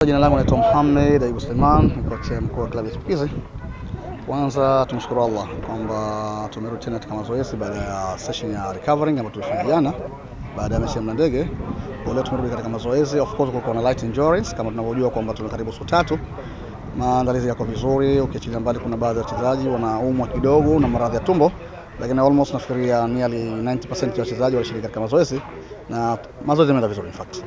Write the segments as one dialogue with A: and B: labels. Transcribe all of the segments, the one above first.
A: Jina langu naitwa Mohamed Ayub Suleiman, ni kocha mkuu wa klabu ya Chipukizi. Kwanza tumshukuru Allah kwamba tumerudi tena katika mazoezi baada ya session ya recovering ambayo tulifanya jana baada ya mechi ya Mlandege. Leo tumerudi katika mazoezi. Of course kulikuwa na light injuries kama tunavyojua kwamba tumekaribu siku 3. Maandalizi yako vizuri, ukiachilia mbali kuna baadhi ya wachezaji wanaumwa kidogo na maradhi ya tumbo, lakini almost nafikiria nearly 90% ya wachezaji walishiriki katika mazoezi na mazoezi yameenda vizuri. In fact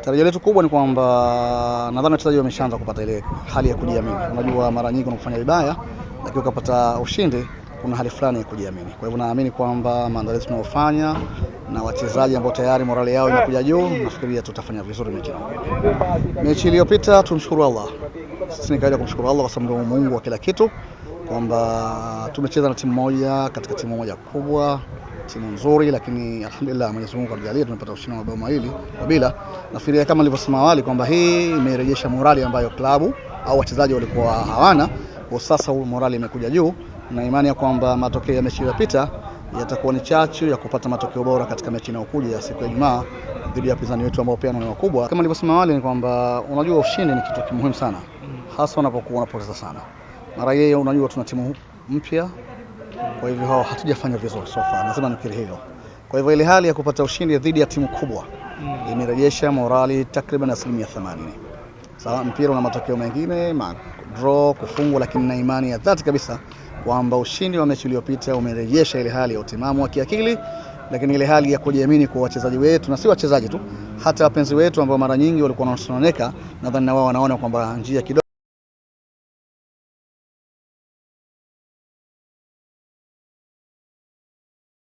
A: tarajio letu kubwa ni kwamba nadhani wachezaji wameshaanza kupata ile hali ya kujiamini. Unajua mara nyingi unapofanya vibaya lakini ukapata ushindi kuna hali fulani ya kujiamini. Kwa hivyo naamini kwamba maandalizi tunayofanya na wachezaji ambao tayari morale yao imekuja juu, nafikiria tutafanya vizuri mechi hiyo. Mechi iliyopita tumshukuru Allah. Sisi ni kawaida kumshukuru Allah kwa sababu ndio Mungu wa kila kitu, kwamba tumecheza na timu moja katika timu moja kubwa, timu nzuri, lakini alhamdulillah Mwenyezi Mungu alijalia tumepata ushindi wa mabao mawili bila. Nafikiria kama nilivyosema awali kwamba hii imerejesha morali ambayo klabu au wachezaji walikuwa hawana. Kwa sasa morali imekuja juu na imani ya kwamba matokeo ya mechi iliyopita yatakuwa ni chachu ya kupata matokeo bora katika mechi inayokuja ya siku ya Ijumaa dhidi ya wapinzani wetu ambao pia ni wakubwa. Kama nilivyosema awali ni kwamba unajua ushindi ni kitu muhimu sana, hasa unapokuwa unapoteza sana. Mara yeye unajua tuna timu mpya, kwa hivyo hatujafanya vizuri so far, lazima nikiri hilo. Kwa hivyo ile hali ya kupata ushindi dhidi ya timu kubwa imerejesha morali takriban 80%. Sawa, mpira una matokeo mengine, draw, kufungwa, lakini na imani ya dhati kabisa kwamba ushindi wa mechi iliyopita umerejesha ile hali ya utimamu wa kiakili, lakini ile hali ya kujiamini kwa wachezaji wetu, na si wachezaji tu, hata wapenzi wetu ambao mara nyingi walikuwa wanasononeka, nadhani na wao wanaona kwamba njia kidogo